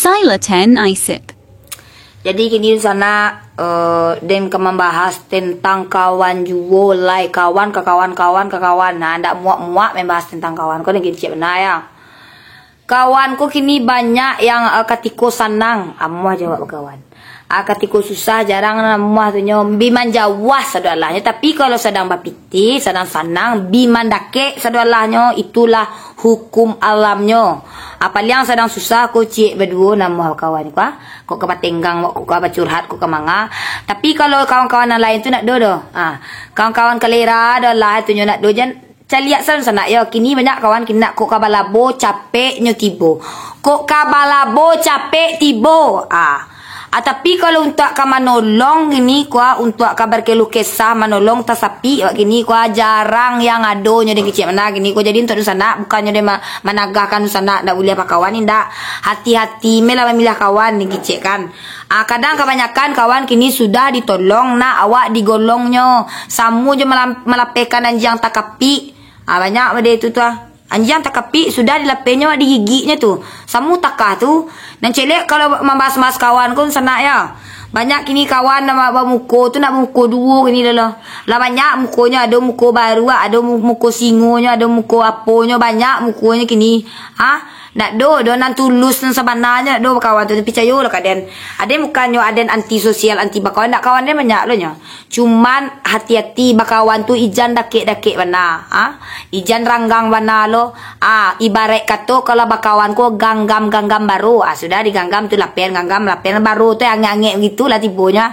Silaten Isip. Jadi kini di sana dan membahas tentang kawan juo lai kawan ke kawan. Nah, ndak muak membahas tentang kawan. Kau dengar cik benar ya. Kawanku kini banyak yang ketika senang amuah jawab kawan. Ketika susah jarang amuah tu nyom biman jawah sadalahnya. Tapi kalau sedang bapiti, sedang senang biman dake sadalahnya, itulah hukum alamnya. Apa yang sedang susah ko cik berdua nama kawan ko ke patenggang ko ke curhat ko ke manga. Tapi kalau kawan-kawan yang lain tu nak do. Kawan-kawan kelera adalah tu nak do jan caliak sana ya. Kini banyak kawan kini nak ko kabalabo capek nyo tibo. Ko kabalabo capek tibo. Tapi kalau untuk ka manolong ini kuah untuk kabar keluh kesah manolong tasapi gini kuah jarang yang adonya dengan kecil mana gini kuah jadi untuk sana bukannya dia menagahkan sana ndak boleh apa kawan ndak hati-hati mela memilih kawan ni kecil kan. Kadang kebanyakan kawan kini sudah ditolong nak awak digolongnya samu je melapekan anjing takapi. Banyak pada itu tu anjing takapi sudah dilapenya di giginya tu. Samu takah tu. Dan celek kalau membahas-bahas kawan pun senak ya. Banyak kini kawan nama muko tu nak muko dua kini dah lah banyak mukonya ada muko baru, ada muko singonya, ada muko aponya banyak mukonya kini. Nak do nan tulus nan sebenarnya do kawan tu tapi cayo lah kaden. Ada bukannya ada anti sosial anti bakawan nak kawan dia banyak loh nya. Cuman hati-hati bakawan tu ijan dake-dake bana. Ijan ranggang bana lo. Ibarat kata kalau bakawan ko ganggam baru. Sudah diganggam tu lapen baru tu angek-angek gitulah tibonya.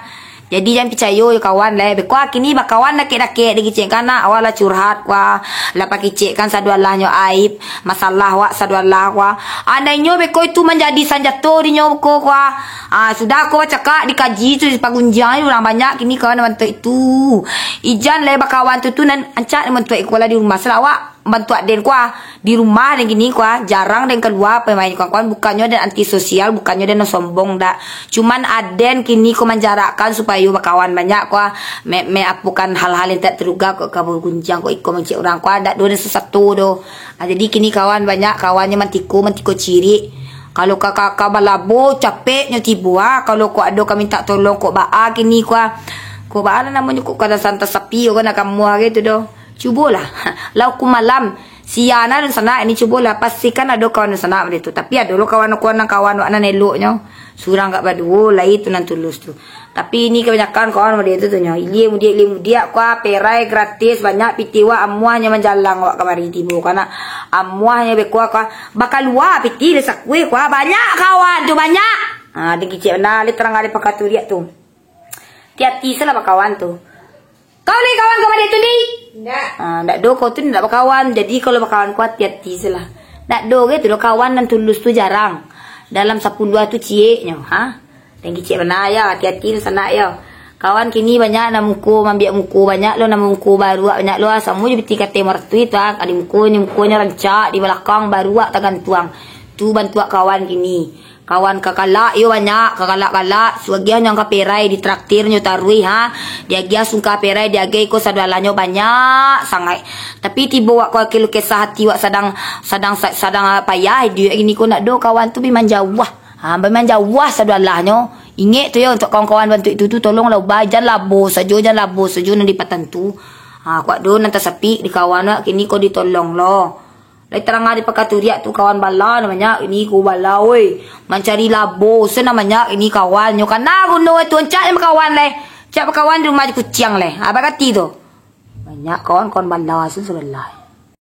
Jadi jangan percaya ya kawan lah. Bekwa kini bakawan dake-dake digicek kana awal lah curhat wa la pakicek kan sadualahnya aib masalah wa sadualah wa. Andainya beko itu menjadi sanjato di nyoko wa. Sudah aku cakap dikaji tu di pagunjang orang banyak kini kawan bantu itu. Ijan lah bakawan tu nan ancak bantu ikulah di rumah selawak bantu aden kuah di rumah dan gini kuah jarang dan keluar pemain kawan bukannya dan anti sosial bukannya dan sombong dak cuman aden kini ko menjarakkan supaya bakawan banyak kuah me apukan hal-hal yang tak terduga kok kabur gunjang kok iko mencik orang kuah dak do sesuatu do. Jadi kini kawan banyak kawannya mentiko ciri kalau kakak balabo capeknya tibu kalau kok ada kami minta tolong kok baa kini kuah kok baa namanya kok kada santas sapi kan kamu gitu do. Cubalah. Lauku malam siana dan sana ini cubalah pastikan ada kawan sana itu. Tapi ada lo kawan-kawan anak eloknya. Surang kat badu lah itu nan tulus tu. Tapi ini kebanyakan kawan dia tu nya. Ilie mudia kuah perai gratis banyak pitiwa amuahnya menjalang wak kamari tibu karena amuahnya bekuah kuah bakal luar piti lesak kue kuah banyak kawan tu banyak. Dikicik benar li terang ada pakaturia tu. Hati-hati salah kawan tu. Kau ni kawan kau pada itu ni? Ndak do kau tu ndak berkawan. Jadi kalau berkawan kau hati-hati salah. Ndak do gitu lo kawan dan tulus tu jarang. Dalam 10 tu cieknya, Dan kicik benar ya, hati-hati sana ya. Kawan kini banyak nak muko, ambil muko banyak lo nak muko baru banyak lo asamu je beti kata mertu itu ada mukonya rancak di belakang baru tangan tuang. Tu bantu kawan kini. Kawan kakalak yo banyak kakalak sebagian yang kaperai di traktirnya tarui dia gia sungka perai dia ge ko sadalanya banyak sangat tapi tiba wak ko kilo kesah hati wak sadang payah dia ini ko nak do kawan tu biman jawah biman jawah sadalanya ingat tu ya untuk kawan-kawan bantu itu tu tolonglah ubah jangan labo sajo nan di patan tu ko do nanti sapi di kawan wak kini ko ditolong lo. Lai terang ada pakaturia tu kawan bala namanya ini ku bala oi mencari labo namanya ini kawan nyo kana guno tu ancak kawan le cak kawan di rumah kucing le apa kati tu banyak kawan bala sebelah